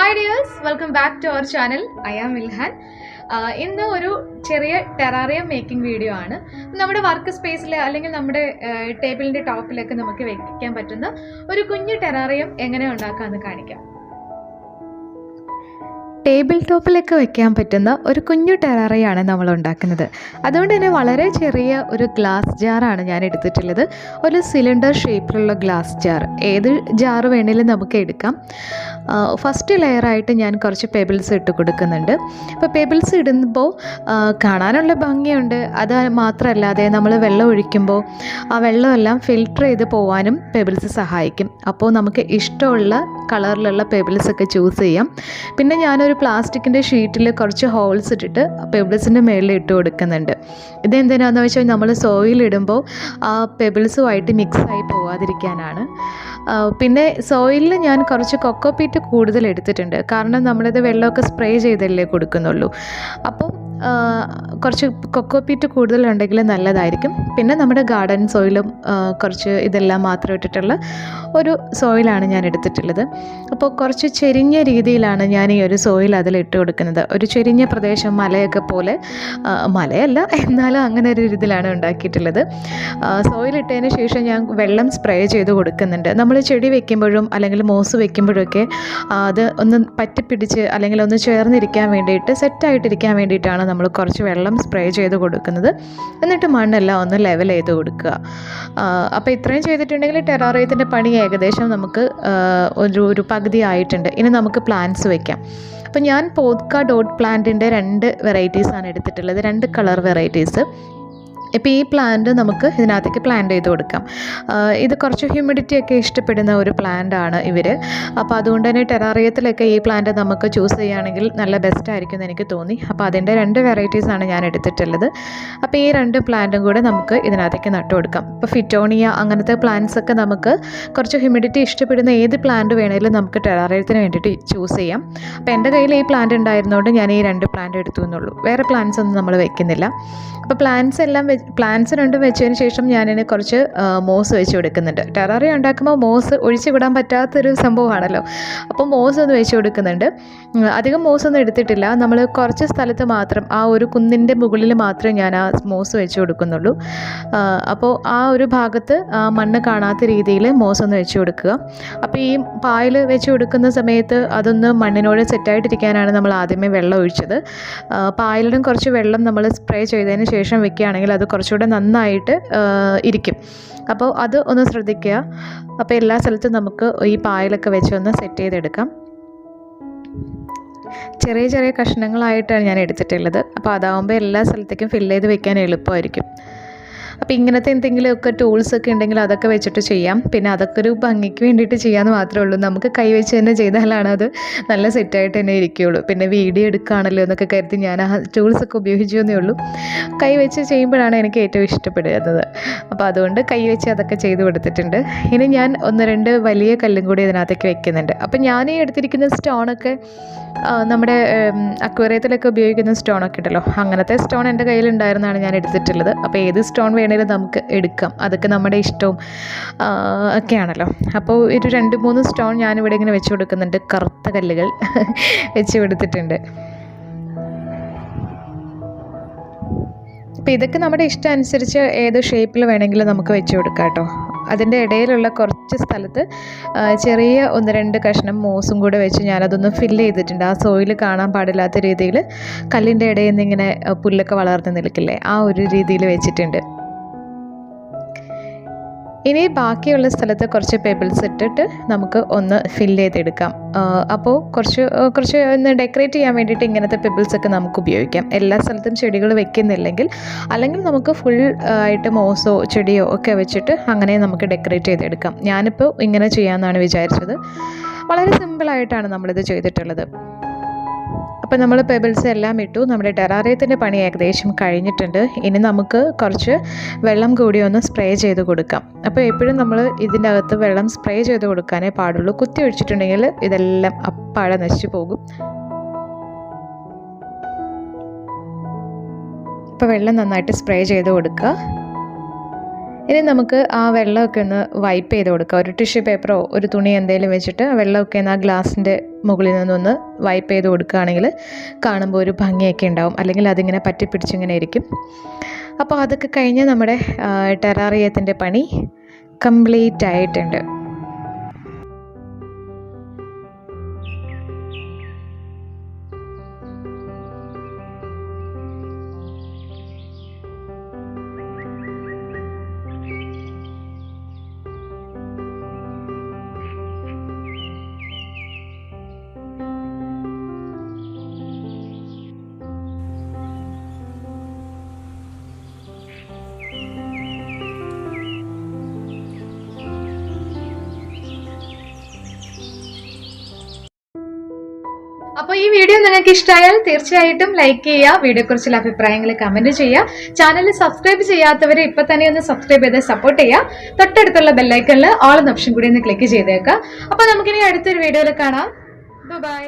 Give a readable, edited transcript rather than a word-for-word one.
Hi dears, welcome back to our channel. I am Milhan. ഇന്ന് ഒരു ചെറിയ terrarium making video ആണ്. നമ്മുടെ വർക്ക് സ്പേസിൽ അല്ലെങ്കിൽ നമ്മുടെ ടേബിളിൻ്റെ ടോപ്പിലൊക്കെ നമുക്ക് വെക്കാൻ പറ്റുന്ന ഒരു കുഞ്ഞു ടെറാറിയം എങ്ങനെ ഉണ്ടാക്കാമെന്ന് കാണിക്കാം. ടേബിൾ ടോപ്പിലൊക്കെ വെക്കാൻ പറ്റുന്ന ഒരു കുഞ്ഞു ടെറാറിയാണ് നമ്മൾ ഉണ്ടാക്കുന്നത്. അതുകൊണ്ട് തന്നെ വളരെ ചെറിയ ഒരു ഗ്ലാസ് ജാറാണ് ഞാൻ എടുത്തിട്ടുള്ളത്. ഒരു സിലിണ്ടർ ഷേപ്പിലുള്ള ഗ്ലാസ് ജാർ, ഏത് ജാർ വേണമെങ്കിലും നമുക്ക് എടുക്കാം. ഫസ്റ്റ് ലെയറായിട്ട് ഞാൻ കുറച്ച് പെബിൾസ് ഇട്ട് കൊടുക്കുന്നുണ്ട്. അപ്പോൾ പെബിൾസ് ഇടുമ്പോൾ കാണാനുള്ള ഭംഗിയുണ്ട്. അത് മാത്രമല്ലാതെ നമ്മൾ വെള്ളം ഒഴിക്കുമ്പോൾ ആ വെള്ളമെല്ലാം ഫിൽട്ടർ ചെയ്ത് പോകാനും പെബിൾസ് സഹായിക്കും. അപ്പോൾ നമുക്ക് ഇഷ്ടമുള്ള കളറിലുള്ള പെബിൾസൊക്കെ ചൂസ് ചെയ്യാം. പിന്നെ ഞാനൊരു പ്ലാസ്റ്റിക്കിൻ്റെ ഷീറ്റിൽ കുറച്ച് ഹോൾസ് ഇട്ടിട്ട് പെബിൾസിൻ്റെ മുകളിൽ ഇട്ട് കൊടുക്കുന്നുണ്ട്. ഇതെന്തിനാണെന്ന് വെച്ചാൽ നമ്മൾ സോയിൽ ഇടുമ്പോൾ ആ പെബിൾസുമായിട്ട് മിക്സായി പോകാതിരിക്കാനാണ്. പിന്നെ സോയിലിൽ ഞാൻ കുറച്ച് കൊക്കോപീറ്റ് കൂടുതൽ എടുത്തിട്ടുണ്ട്. കാരണം നമ്മളിത് വെള്ളമൊക്കെ സ്പ്രേ ചെയ്തല്ലേ കൊടുക്കുന്നുള്ളൂ. അപ്പം കുറച്ച് കൊക്കോപീറ്റ് കൂടുതലുണ്ടെങ്കിൽ നല്ലതായിരിക്കും. പിന്നെ നമ്മുടെ ഗാർഡൻ സോയിലും കുറച്ച് ഇതെല്ലാം മാത്രം ഇട്ടിട്ടുള്ള ഒരു സോയിലാണ് ഞാൻ എടുത്തിട്ടുള്ളത്. അപ്പോൾ കുറച്ച് ചെരിഞ്ഞ രീതിയിലാണ് ഞാൻ ഈ ഒരു സോയിൽ അതിലിട്ട് കൊടുക്കുന്നത്. ഒരു ചെരിഞ്ഞ പ്രദേശം, മലയൊക്കെ പോലെ, മലയല്ല എന്നാലും അങ്ങനെ ഒരു രീതിയിലാണ് ഉണ്ടാക്കിയിട്ടുള്ളത്. സോയിലിട്ടതിന് ശേഷം ഞാൻ വെള്ളം സ്പ്രേ ചെയ്ത് കൊടുക്കുന്നുണ്ട്. നമ്മൾ ചെടി വെക്കുമ്പോഴും അല്ലെങ്കിൽ മോസ് വെക്കുമ്പോഴൊക്കെ അത് ഒന്ന് പറ്റിപ്പിടിച്ച് അല്ലെങ്കിൽ ഒന്ന് ചേർന്നിരിക്കാൻ വേണ്ടിയിട്ട്, സെറ്റായിട്ടിരിക്കാൻ വേണ്ടിയിട്ടാണ് നമ്മൾ കുറച്ച് വെള്ളം സ്പ്രേ ചെയ്ത് കൊടുക്കുന്നത്. എന്നിട്ട് മണ്ണെല്ലാം ഒന്ന് ലെവൽ ചെയ്ത് കൊടുക്കുക. അപ്പോൾ ഇത്രയും ചെയ്തിട്ടുണ്ടെങ്കിൽ ടെറാറിയത്തിൻ്റെ പണി ഏകദേശം നമുക്ക് ഒരു പകുതി ആയിട്ടുണ്ട്. ഇനി നമുക്ക് പ്ലാന്റ്സ് വയ്ക്കാം. അപ്പോൾ ഞാൻ പോദ്ക ഡോട്ട് പ്ലാന്റിൻ്റെ 2 വെറൈറ്റീസാണ് എടുത്തിട്ടുള്ളത്, 2 കളർ വെറൈറ്റീസ്. ഇപ്പോൾ ഈ പ്ലാന്റ് നമുക്ക് ഇതിനകത്തേക്ക് പ്ലാന്റ് ചെയ്ത് കൊടുക്കാം. ഇത് കുറച്ച് ഹ്യൂമിഡിറ്റി ഒക്കെ ഇഷ്ടപ്പെടുന്ന ഒരു പ്ലാന്റാണ് ഇവർ. അപ്പോൾ അതുകൊണ്ട് തന്നെ ടെറാറിയത്തിലൊക്കെ ഈ പ്ലാന്റ് നമുക്ക് ചൂസ് ചെയ്യുകയാണെങ്കിൽ നല്ല ബെസ്റ്റ് ആയിരിക്കും എന്ന് എനിക്ക് തോന്നി. അപ്പോൾ അതിൻ്റെ 2 വെറൈറ്റീസാണ് ഞാൻ എടുത്തിട്ടുള്ളത്. അപ്പോൾ ഈ 2 പ്ലാന്റും കൂടെ നമുക്ക് ഇതിനകത്തേക്ക് നട്ടു കൊടുക്കാം. ഇപ്പോൾ ഫിറ്റോണിയ അങ്ങനത്തെ പ്ലാന്റ്സ് ഒക്കെ നമുക്ക് കുറച്ച് ഹ്യൂമിഡിറ്റി ഇഷ്ടപ്പെടുന്ന ഏത് പ്ലാന്റ് വേണമെങ്കിലും നമുക്ക് ടെറാറിയത്തിന് വേണ്ടിയിട്ട് ചൂസ് ചെയ്യാം. അപ്പോൾ എൻ്റെ കയ്യിൽ ഈ പ്ലാന്റ് ഉണ്ടായിരുന്നതുകൊണ്ട് ഞാൻ ഈ 2 പ്ലാന്റ് എടുത്തു എന്നുള്ളൂ. വേറെ പ്ലാന്റ്സ് ഒന്നും നമ്മൾ വെക്കുന്നില്ല. അപ്പോൾ പ്ലാന്റ്സ് രണ്ടും വെച്ചതിന് ശേഷം ഞാനിന് കുറച്ച് മോസ് വെച്ച് കൊടുക്കുന്നുണ്ട്. ടെറാറിയം ഉണ്ടാക്കുമ്പോൾ മോസ് ഒഴിച്ചു വിടാൻ പറ്റാത്തൊരു സംഭവമാണല്ലോ. അപ്പോൾ മോസ് ഒന്ന് വെച്ച് കൊടുക്കുന്നുണ്ട്. അധികം മോസ് ഒന്നും എടുത്തിട്ടില്ല. നമ്മൾ കുറച്ച് സ്ഥലത്ത് മാത്രം, ആ ഒരു കുന്നിൻ്റെ മുകളിൽ മാത്രമേ ഞാൻ ആ മോസ് വെച്ച് കൊടുക്കുന്നുള്ളൂ. അപ്പോൾ ആ ഒരു ഭാഗത്ത് മണ്ണ് കാണാത്ത രീതിയിൽ മോസ് ഒന്ന് വെച്ച് കൊടുക്കുക. അപ്പോൾ ഈ പായൽ വെച്ച് കൊടുക്കുന്ന സമയത്ത് അതൊന്ന് മണ്ണിനോട് സെറ്റായിട്ടിരിക്കാനാണ് നമ്മൾ ആദ്യമേ വെള്ളം ഒഴിച്ചത്. പായലിനും കുറച്ച് വെള്ളം നമ്മൾ സ്പ്രേ ചെയ്തതിന് ശേഷം വെക്കുകയാണെങ്കിൽ അത് കുറച്ചുകൂടെ നന്നായിട്ട് ഇരിക്കും. അപ്പോൾ അത് ഒന്ന് ശ്രദ്ധിക്കുക. അപ്പോൾ എല്ലാ സ്ഥലത്തും നമുക്ക് ഈ പായലൊക്കെ വെച്ച് ഒന്ന് സെറ്റ് ചെയ്തെടുക്കാം. ചെറിയ ചെറിയ കഷ്ണങ്ങളായിട്ടാണ് ഞാൻ എടുത്തിട്ടുള്ളത്. അപ്പോൾ അതാവുമ്പോൾ എല്ലാ സ്ഥലത്തേക്കും ഫില്ല് ചെയ്ത് വെക്കാൻ എളുപ്പമായിരിക്കും. അപ്പോൾ ഇങ്ങനത്തെ എന്തെങ്കിലുമൊക്കെ ടൂൾസൊക്കെ ഉണ്ടെങ്കിൽ അതൊക്കെ വെച്ചിട്ട് ചെയ്യാം. പിന്നെ അതൊക്കെ ഒരു ഭംഗിക്ക് വേണ്ടിയിട്ട് ചെയ്യാമെന്ന് മാത്രമേ ഉള്ളൂ. നമുക്ക് കൈ വെച്ച് തന്നെ ചെയ്താലാണ് അത് നല്ല സെറ്റായിട്ട് തന്നെ ഇരിക്കുകയുള്ളൂ. പിന്നെ വീഡിയോ എടുക്കുകയാണല്ലോ എന്നൊക്കെ കരുതി ഞാൻ ആ ടൂൾസൊക്കെ ഉപയോഗിച്ചു എന്നേ ഉള്ളൂ. കൈ വെച്ച് ചെയ്യുമ്പോഴാണ് എനിക്ക് ഏറ്റവും ഇഷ്ടപ്പെടുന്നത്. അപ്പോൾ അതുകൊണ്ട് കൈ വെച്ച് അതൊക്കെ ചെയ്ത് കൊടുത്തിട്ടുണ്ട്. ഇനി ഞാൻ 1-2 വലിയ കല്ലും കൂടി ഇതിനകത്തേക്ക് വെക്കുന്നുണ്ട്. അപ്പോൾ ഞാൻ ഈ എടുത്തിരിക്കുന്ന സ്റ്റോണൊക്കെ നമ്മുടെ അക്വേറിയത്തിലൊക്കെ ഉപയോഗിക്കുന്ന സ്റ്റോണൊക്കെ ഉണ്ടല്ലോ, അങ്ങനത്തെ സ്റ്റോൺ എൻ്റെ കയ്യിലുണ്ടായിരുന്നാണ് ഞാൻ എടുത്തിട്ടുള്ളത്. അപ്പോൾ ഏത് സ്റ്റോൺ വേണേലും നമുക്ക് എടുക്കാം. അതൊക്കെ നമ്മുടെ ഇഷ്ടവും ഒക്കെയാണല്ലോ. അപ്പോൾ ഒരു 2-3 സ്റ്റോൺ ഞാനിവിടെ ഇങ്ങനെ വെച്ച് കൊടുക്കുന്നുണ്ട്. കറുത്ത കല്ലുകൾ വെച്ച് കൊടുത്തിട്ടുണ്ട്. അപ്പോൾ ഇതൊക്കെ നമ്മുടെ ഇഷ്ടം അനുസരിച്ച് ഏത് ഷേപ്പിൽ വേണമെങ്കിലും നമുക്ക് വെച്ച് കൊടുക്കാം കേട്ടോ. അതിൻ്റെ ഇടയിലുള്ള കുറച്ച് സ്ഥലത്ത് ചെറിയ 1-2 കഷ്ണം മോസും കൂടെ വെച്ച് ഞാനതൊന്ന് ഫില്ല് ചെയ്തിട്ടുണ്ട്. ആ സോയിൽ കാണാൻ പാടില്ലാത്ത രീതിയിൽ കല്ലിൻ്റെ ഇടയിൽ നിന്ന് ഇങ്ങനെ പുല്ലൊക്കെ വളർന്ന് നിൽക്കില്ലേ, ആ ഒരു രീതിയിൽ വെച്ചിട്ടുണ്ട്. ഇനി ബാക്കിയുള്ള സ്ഥലത്ത് കുറച്ച് പെബിൾസ് ഇട്ടിട്ട് നമുക്ക് ഒന്ന് ഫില്ല് ചെയ്തെടുക്കാം. അപ്പോൾ കുറച്ച് ഒന്ന് ഡെക്കറേറ്റ് ചെയ്യാൻ വേണ്ടിയിട്ട് ഇങ്ങനത്തെ പെബിൾസൊക്കെ നമുക്ക് ഉപയോഗിക്കാം. എല്ലാ സ്ഥലത്തും ചെടികൾ വെക്കുന്നില്ലെങ്കിൽ, അല്ലെങ്കിൽ നമുക്ക് ഫുൾ ആയിട്ട് മോസോ ചെടിയോ ഒക്കെ വെച്ചിട്ട് അങ്ങനെ നമുക്ക് ഡെക്കറേറ്റ് ചെയ്തെടുക്കാം. ഞാനിപ്പോൾ ഇങ്ങനെ ചെയ്യാമെന്നാണ് വിചാരിച്ചത്. വളരെ സിമ്പിളായിട്ടാണ് നമ്മളിത് ചെയ്തിട്ടുള്ളത്. അപ്പോൾ നമ്മൾ പെബിൾസ് എല്ലാം ഇട്ടു. നമ്മുടെ ടെറാറിയത്തിൻ്റെ പണി ഏകദേശം കഴിഞ്ഞിട്ടുണ്ട്. ഇനി നമുക്ക് കുറച്ച് വെള്ളം കൂടി ഒന്ന് സ്പ്രേ ചെയ്ത് കൊടുക്കാം. അപ്പോൾ എപ്പോഴും നമ്മൾ ഇതിൻ്റെ അകത്ത് വെള്ളം സ്പ്രേ ചെയ്ത് കൊടുക്കാനേ പാടുള്ളൂ. കുത്തി ഒഴിച്ചിട്ടുണ്ടെങ്കിൽ ഇതെല്ലാം അപ്പാടെ നശിച്ചു പോകും. അപ്പോൾ വെള്ളം നന്നായിട്ട് സ്പ്രേ ചെയ്ത് കൊടുക്കുക. ഇനി നമുക്ക് ആ വെള്ളമൊക്കെ ഒന്ന് വൈപ്പ് ചെയ്ത് കൊടുക്കാം. ഒരു ടിഷ്യൂ പേപ്പറോ ഒരു തുണി എന്തെങ്കിലും വെച്ചിട്ട് ആ വെള്ളമൊക്കെ ഒന്ന് ആ ഗ്ലാസിൻ്റെ മുകളിൽ നിന്നൊന്ന് വൈപ്പ് ചെയ്ത് കൊടുക്കുകയാണെങ്കിൽ കാണുമ്പോൾ ഒരു ഭംഗിയൊക്കെ ഉണ്ടാവും. അല്ലെങ്കിൽ അതിങ്ങനെ പറ്റിപ്പിടിച്ചിങ്ങനെ ഇരിക്കും. അപ്പോൾ അതൊക്കെ കഴിഞ്ഞ് നമ്മുടെ ടെറാറിയത്തിൻ്റെ പണി കംപ്ലീറ്റ് ആയിട്ടുണ്ട്. അപ്പോൾ ഈ വീഡിയോ നിങ്ങൾക്ക് ഇഷ്ടമായാൽ തീർച്ചയായിട്ടും ലൈക്ക് ചെയ്യുക, വീഡിയോയെക്കുറിച്ചുള്ള അഭിപ്രായങ്ങൾ കമന്റ് ചെയ്യുക. ചാനൽ സബ്സ്ക്രൈബ് ചെയ്യാത്തവരെ ഇപ്പൊ തന്നെ ഒന്ന് സബ്സ്ക്രൈബ് ചെയ്ത് സപ്പോർട്ട് ചെയ്യുക. തൊട്ടടുത്തുള്ള ബെല്ലൈക്കണിൽ ഓൾ എന്ന ഓപ്ഷൻ കൂടി ഒന്ന് ക്ലിക്ക് ചെയ്തേക്കുക. അപ്പോൾ നമുക്കിനി അടുത്തൊരു വീഡിയോയിൽ കാണാം. ബൈ.